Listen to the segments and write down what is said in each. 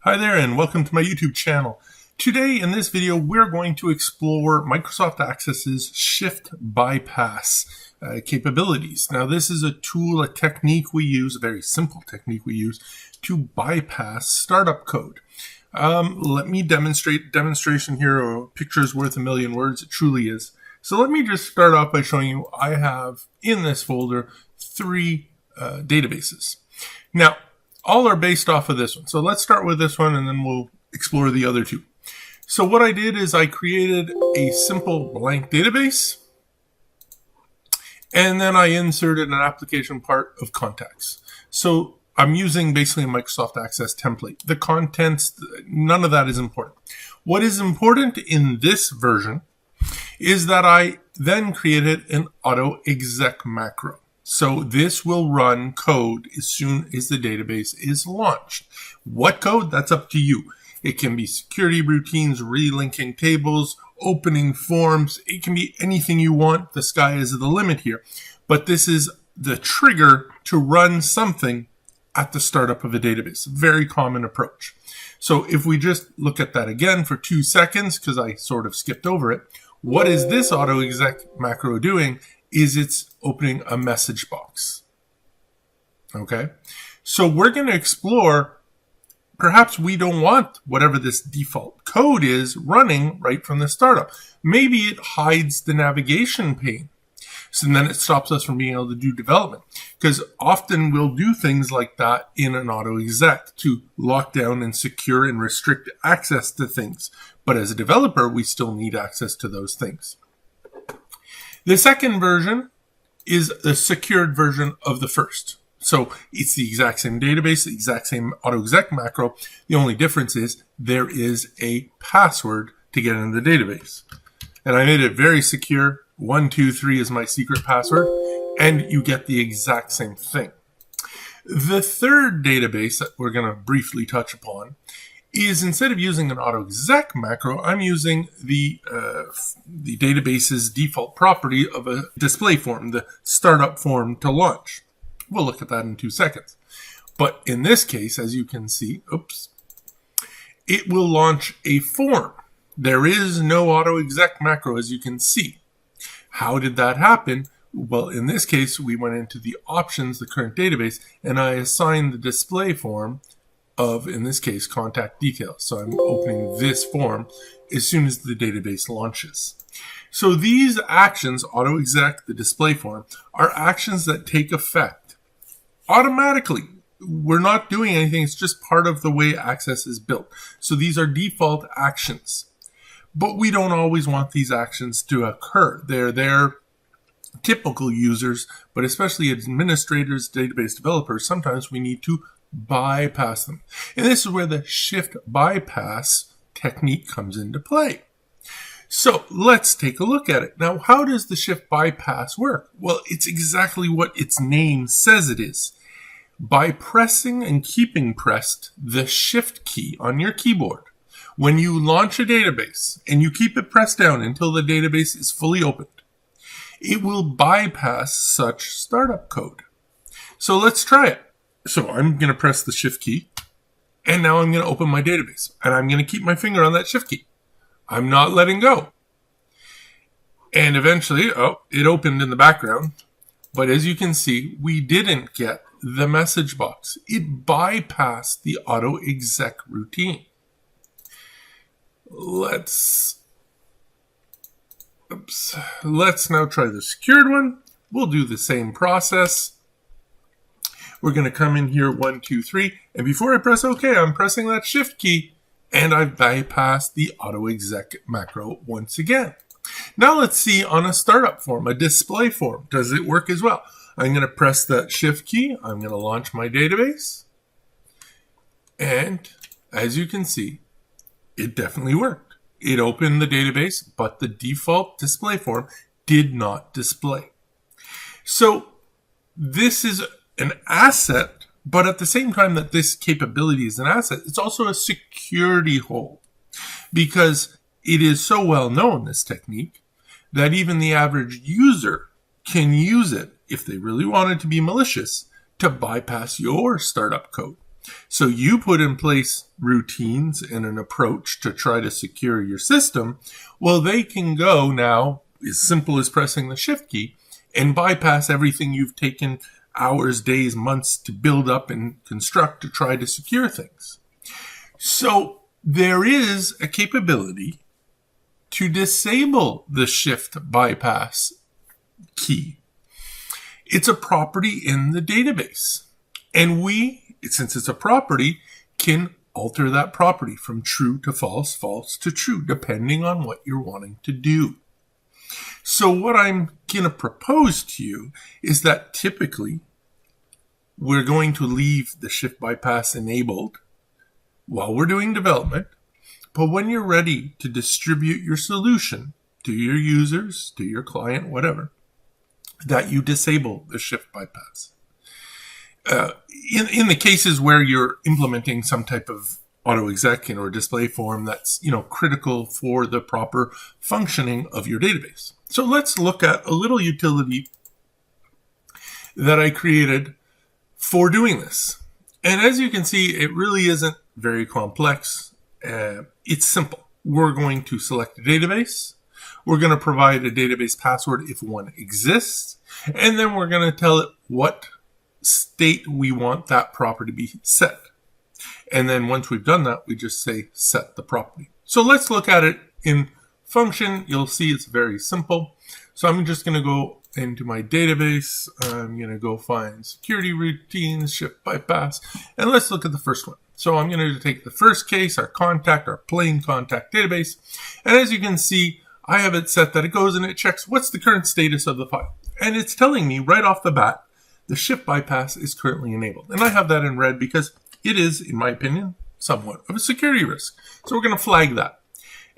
Hi there and welcome to my YouTube channel. Today in this video we're going to explore Microsoft Access's shift bypass capabilities. Now this is a tool, a technique we use, a very simple technique we use to bypass startup code. Let me demonstration here. A picture is worth a million words. It truly is. So let me just start off by showing you I have in this folder three databases. Now all are based off of this one. So let's start with this one and then we'll explore the other two. So what I did is I created a simple blank database and then I inserted an application part of contacts. So I'm using basically a Microsoft Access template. The contents, none of that is important. What is important in this version is that I then created an auto exec macro. So this will run code as soon as the database is launched. What code? That's up to you. It can be security routines, relinking tables, opening forms. It can be anything you want. The sky is the limit here. But this is the trigger to run something at the startup of a database. Very common approach. So if we just look at that again for 2 seconds, because I sort of skipped over it, what is this auto exec macro doing? Is it's opening a message box. Okay, so we're going to explore, perhaps we don't want whatever this default code is running right from the startup. Maybe it hides the navigation pane. So then it stops us from being able to do development. Because often we'll do things like that in an auto exec to lock down and secure and restrict access to things. But as a developer, we still need access to those things. The second version is the secured version of the first. So it's the exact same database, the exact same auto-exec macro. The only difference is there is a password to get into the database. And I made it very secure. 123 is my secret password. And you get the exact same thing. The third database that we're going to briefly touch upon is, instead of using an auto-exec macro, I'm using the database's default property of a display form, the startup form to launch. We'll look at that in 2 seconds. But in this case, as you can see, it will launch a form. There is no auto-exec macro, as you can see. How did that happen? Well, in this case, we went into the options, the current database, and I assigned the display form of, in this case, contact details. So I'm opening this form as soon as the database launches. So these actions, auto-exec, the display form, are actions that take effect automatically. We're not doing anything. It's just part of the way Access is built. So these are default actions. But we don't always want these actions to occur. They're there. Typical users, but especially administrators, database developers, sometimes we need to bypass them. And this is where the shift bypass technique comes into play. So let's take a look at it. Now, how does the shift bypass work? Well, it's exactly what its name says it is. By pressing and keeping pressed the shift key on your keyboard, when you launch a database and you keep it pressed down until the database is fully opened, it will bypass such startup code. So let's try it. So I'm going to press the shift key, and now I'm going to open my database, and I'm going to keep my finger on that shift key. I'm not letting go. And eventually, it opened in the background, but as you can see, we didn't get the message box. It bypassed the auto exec routine. Let's now try the secured one. We'll do the same process. We're going to come in here 1, 2, 3. And before I press OK, I'm pressing that shift key. And I've bypassed the auto exec macro once again. Now let's see on a startup form, a display form. Does it work as well? I'm going to press that shift key. I'm going to launch my database. And as you can see, it definitely worked. It opened the database, but the default display form did not display. So this is an asset, but at the same time that this capability is an asset, it's also a security hole, because it is so well known, this technique, that even the average user can use it, if they really wanted to be malicious, to bypass your startup code. So you put in place routines and an approach to try to secure your system. Well, they can go now, as simple as pressing the shift key, and bypass everything you've taken hours, days, months to build up and construct to try to secure things. So there is a capability to disable the shift bypass key. It's a property in the database. And we, since it's a property, can alter that property from true to false, false to true, depending on what you're wanting to do. So what I'm going to propose to you is that typically we're going to leave the shift bypass enabled while we're doing development. But when you're ready to distribute your solution to your users, to your client, whatever, that you disable the shift bypass. In the cases where you're implementing some type of auto exec or display form that's critical for the proper functioning of your database. So let's look at a little utility that I created for doing this. And as you can see, it really isn't very complex. It's simple. We're going to select a database. We're going to provide a database password if one exists. And then we're going to tell it what state we want that property to be set. And then once we've done that, we just say set the property. So let's look at it in function. You'll see it's very simple. So I'm just going to go into my database. I'm going to go find security routines, shift bypass, and let's look at the first one. So I'm going to take the first case, our plain contact database. And as you can see, I have it set that it goes and it checks what's the current status of the file. And it's telling me right off the bat, the shift bypass is currently enabled. And I have that in red because it is, in my opinion, somewhat of a security risk. So we're going to flag that.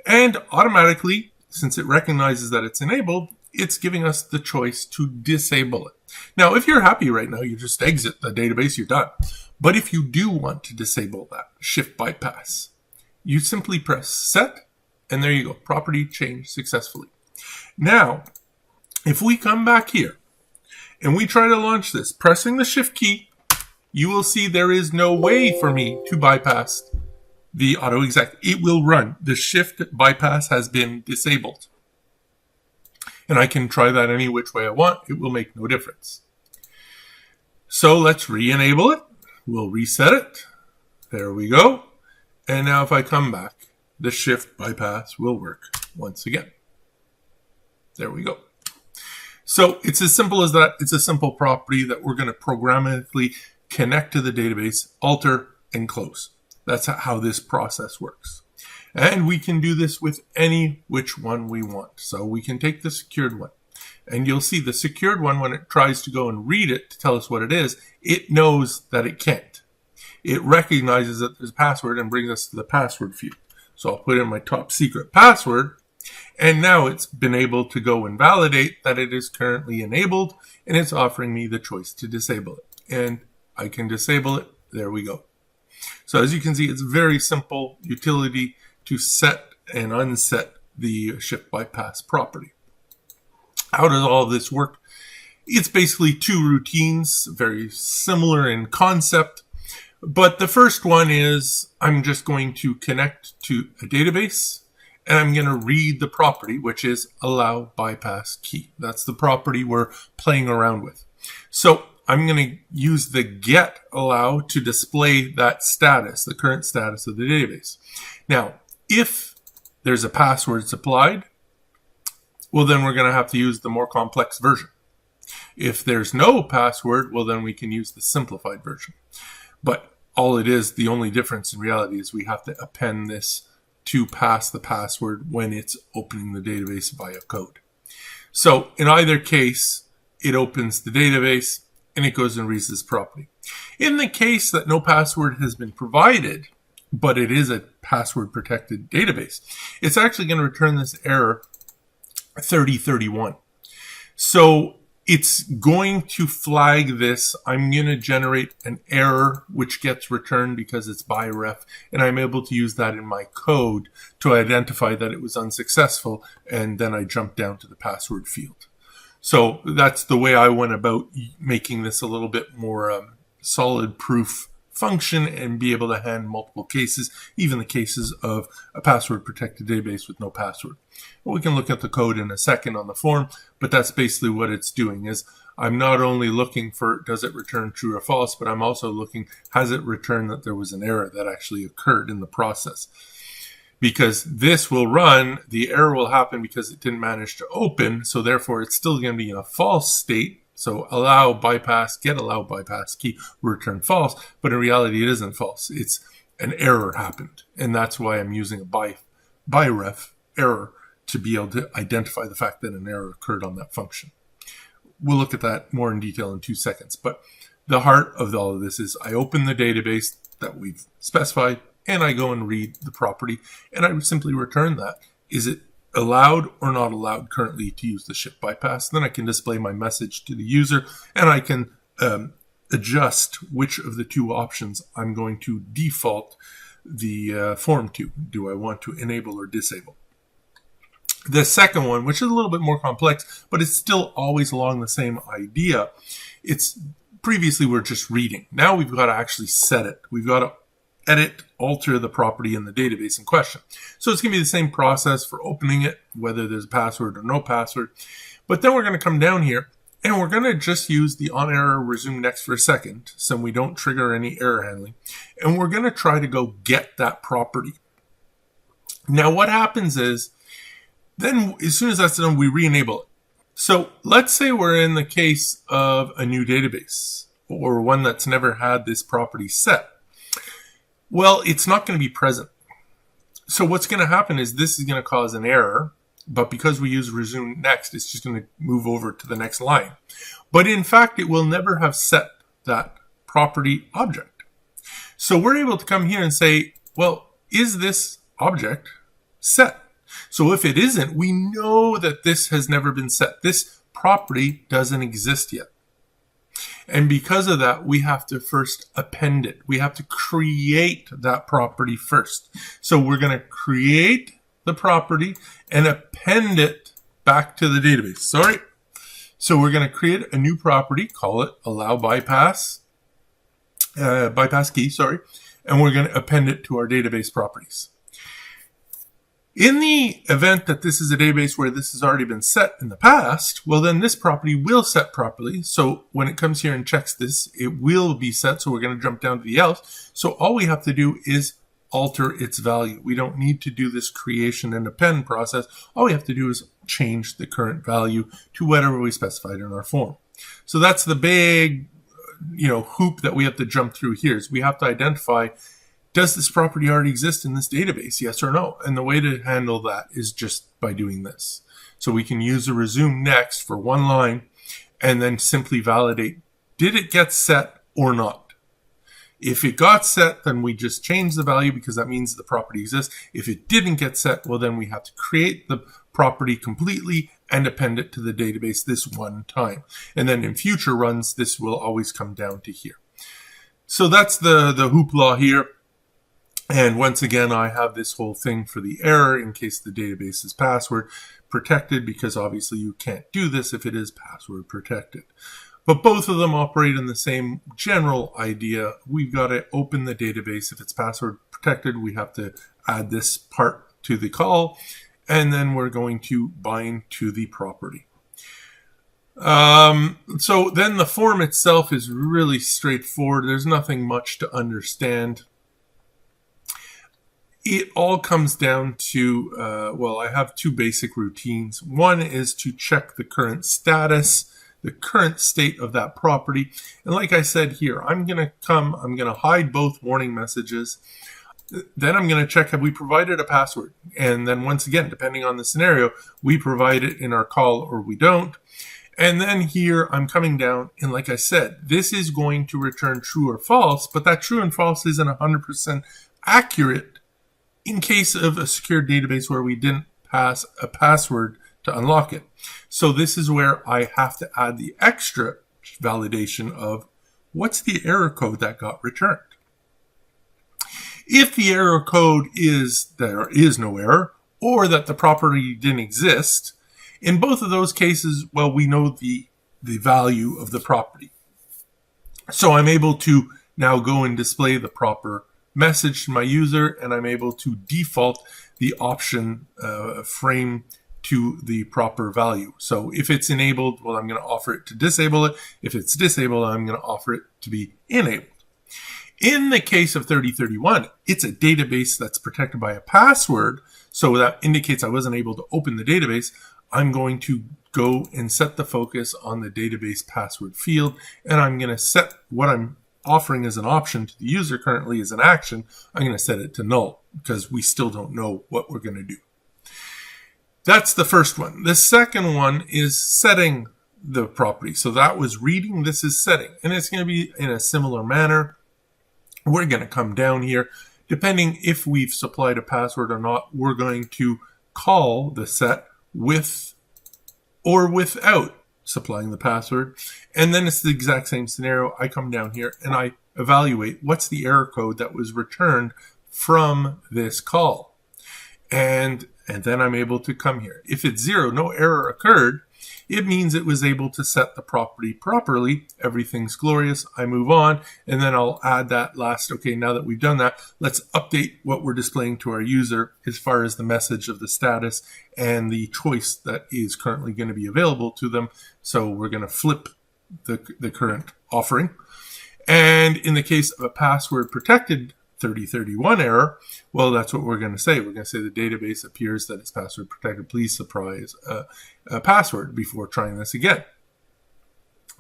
And automatically, since it recognizes that it's enabled, it's giving us the choice to disable it. Now, if you're happy right now, you just exit the database, you're done. But if you do want to disable that shift bypass, you simply press set, and there you go. Property changed successfully. Now, if we come back here and we try to launch this, pressing the shift key, you will see there is no way for me to bypass the auto exec. It will run. The shift bypass has been disabled. And I can try that any which way I want. It will make no difference. So let's re-enable it. We'll reset it. There we go. And now if I come back, the shift bypass will work once again. There we go. So it's as simple as that. It's a simple property that we're going to programmatically connect to the database, alter, and close. That's how this process works. And we can do this with any which one we want. So we can take the secured one. And you'll see the secured one, when it tries to go and read it to tell us what it is, it knows that it can't. It recognizes that there's a password and brings us to the password field. So I'll put in my top secret password. And now it's been able to go and validate that it is currently enabled. And it's offering me the choice to disable it. And I can disable it. There we go. So as you can see, it's a very simple utility to set and unset the shift bypass property. How does all of this work? It's basically two routines, very similar in concept. But the first one is I'm just going to connect to a database and I'm going to read the property, which is allow bypass key. That's the property we're playing around with. So I'm going to use the get allow to display that status, the current status of the database. Now, if there's a password supplied, well, then we're going to have to use the more complex version. If there's no password, well, then we can use the simplified version. But all it is, the only difference in reality is we have to append this to pass the password when it's opening the database via code. So in either case, it opens the database and it goes and reads this property. In the case that no password has been provided, but it is a password protected database, it's actually going to return this error 3031. So it's going to flag this. I'm going to generate an error which gets returned because it's by ref, and I'm able to use that in my code to identify that it was unsuccessful, and then I jump down to the password field. So that's the way I went about making this a little bit more solid proof function and be able to handle multiple cases, even the cases of a password protected database with no password. Well, we can look at the code in a second on the form, but that's basically what it's doing. Is I'm not only looking for does it return true or false, but I'm also looking, has it returned that there was an error that actually occurred in the process. Because this will run, the error will happen because it didn't manage to open, so therefore it's still going to be in a false state. So allow bypass, get allow bypass key, return false, but in reality it isn't false. It's an error happened, and that's why I'm using a byref error to be able to identify the fact that an error occurred on that function. We'll look at that more in detail in 2 seconds, but the heart of all of this is I open the database that we've specified, and I go and read the property, and I simply return that. Is it allowed or not allowed currently to use the ship bypass? Then I can display my message to the user, and I can adjust which of the 2 options I'm going to default the form to. Do I want to enable or disable? The second one, which is a little bit more complex, but it's still always along the same idea. It's previously we're just reading. Now we've got to actually set it. We've got to edit, alter the property in the database in question. So it's going to be the same process for opening it, whether there's a password or no password. But then we're going to come down here and we're going to just use the on error resume next for a second so we don't trigger any error handling. And we're going to try to go get that property. Now what happens is then as soon as that's done, we re-enable it. So let's say we're in the case of a new database or one that's never had this property set. Well, it's not going to be present. So what's going to happen is this is going to cause an error, but because we use resume next, it's just going to move over to the next line. But in fact, it will never have set that property object. So we're able to come here and say, well, is this object set? So if it isn't, we know that this has never been set. This property doesn't exist yet. And because of that, we have to first append it. We have to create that property first. So we're going to create the property and append it back to the database. Sorry. So we're going to create a new property, call it allow bypass, bypass key, sorry. And we're going to append it to our database properties. In the event that this is a database where this has already been set in the past, well, then this property will set properly. So when it comes here and checks this, it will be set. So we're going to jump down to the else. So all we have to do is alter its value. We don't need to do this creation and append process. All we have to do is change the current value to whatever we specified in our form. So that's the big, hoop that we have to jump through here is we have to identify, does this property already exist in this database? Yes or no? And the way to handle that is just by doing this. So we can use the resume next for one line and then simply validate, did it get set or not? If it got set, then we just change the value because that means the property exists. If it didn't get set, well, then we have to create the property completely and append it to the database this one time. And then in future runs, this will always come down to here. So that's the hoopla here. And once again, I have this whole thing for the error in case the database is password protected, because obviously you can't do this if it is password protected. But both of them operate in the same general idea. We've got to open the database. If it's password protected, we have to add this part to the call, and then we're going to bind to the property. So then the form itself is really straightforward. There's nothing much to understand. It all comes down to, I have 2 basic routines. One is to check the current status, the current state of that property. And like I said here, I'm going to hide both warning messages. Then I'm going to check, have we provided a password? And then once again, depending on the scenario, we provide it in our call or we don't. And then here I'm coming down, and like I said, this is going to return true or false, but that true and false isn't 100% accurate in case of a secure database where we didn't pass a password to unlock it. So this is where I have to add the extra validation of what's the error code that got returned. If the error code is there is no error, or that the property didn't exist, in both of those cases, well, we know the value of the property. So I'm able to now go and display the proper message to my user, and I'm able to default the option frame to the proper value. So if it's enabled, well, I'm going to offer it to disable it. If it's disabled, I'm going to offer it to be enabled. In the case of 3031, it's a database that's protected by a password, so that indicates I wasn't able to open the database. I'm going to go and set the focus on the database password field, and I'm going to set what I'm offering as an option to the user currently as an action. I'm going to set it to null because we still don't know what we're going to do. That's the first one. The second one is setting the property. So that was reading, this is setting, and it's going to be in a similar manner. We're going to come down here. Depending if we've supplied a password or not, we're going to call the set with or without supplying the password. And then it's the exact same scenario. I come down here and I evaluate what's the error code that was returned from this call. And then I'm able to come here. If it's 0, no error occurred, it means it was able to set the property properly. Everything's glorious. I move on, and then I'll add that last, okay, now that we've done that, let's update what we're displaying to our user as far as the message of the status and the choice that is currently going to be available to them. So we're going to flip the current offering. And in the case of a password protected 3031 error, well, that's what we're going to say. We're going to say the database appears that it's password protected. Please supply a password before trying this again.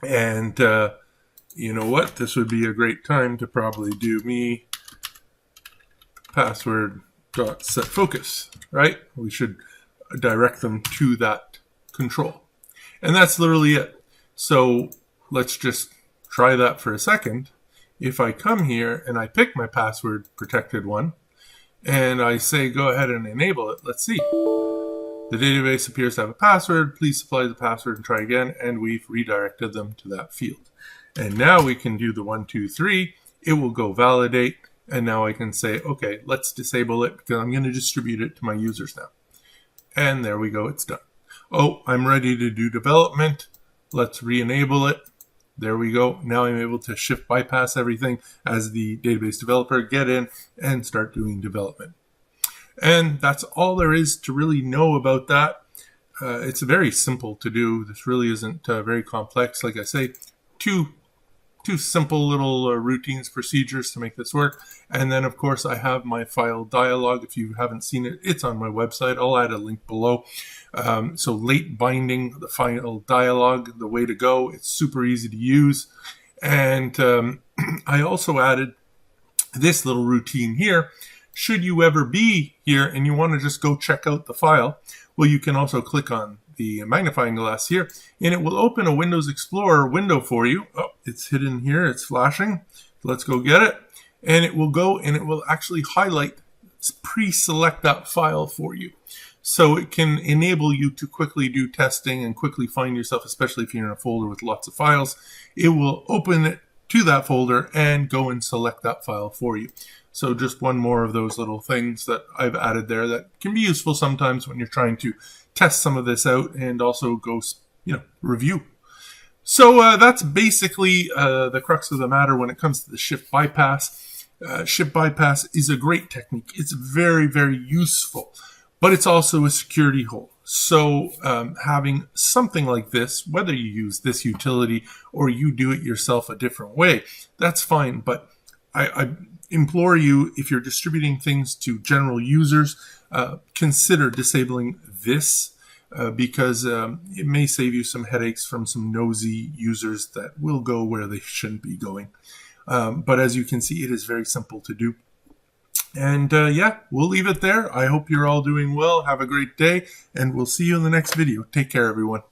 And you know what? This would be a great time to probably do me password.setFocus, right? We should direct them to that control. And that's literally it. So let's just try that for a second. If I come here and I pick my password protected one and I say go ahead and enable it, let's see. The database appears to have a password. Please supply the password and try again. And we've redirected them to that field. And now we can do the 1, 2, 3. It will go validate. And now I can say, okay, let's disable it because I'm going to distribute it to my users now. And there we go. It's done. Oh, I'm ready to do development. Let's re-enable it. There we go. Now I'm able to shift bypass everything as the database developer, get in and start doing development. And that's all there is to really know about that. It's very simple to do. This really isn't very complex. Like I say, two simple little routines, procedures to make this work. And then, of course, I have my file dialog. If you haven't seen it, it's on my website. I'll add a link below. So late binding, the file dialog, the way to go. It's super easy to use. And I also added this little routine here. Should you ever be here and you want to just go check out the file, well, you can also click on the magnifying glass here, and it will open a Windows Explorer window for you. Oh, it's hidden here. It's flashing. Let's go get it. And it will go and it will actually highlight, pre-select that file for you. So it can enable you to quickly do testing and quickly find yourself, especially if you're in a folder with lots of files. It will open it to that folder and go and select that file for you. So just one more of those little things that I've added there that can be useful sometimes when you're trying to test some of this out and also go, review. So that's basically the crux of the matter when it comes to the shift bypass. Shift bypass is a great technique. It's very, very useful, but it's also a security hole. So having something like this, whether you use this utility or you do it yourself a different way, that's fine. But I implore you, if you're distributing things to general users, consider disabling this because it may save you some headaches from some nosy users that will go where they shouldn't be going. But as you can see, it is very simple to do. And yeah, we'll leave it there. I hope you're all doing well. Have a great day, and we'll see you in the next video. Take care, everyone.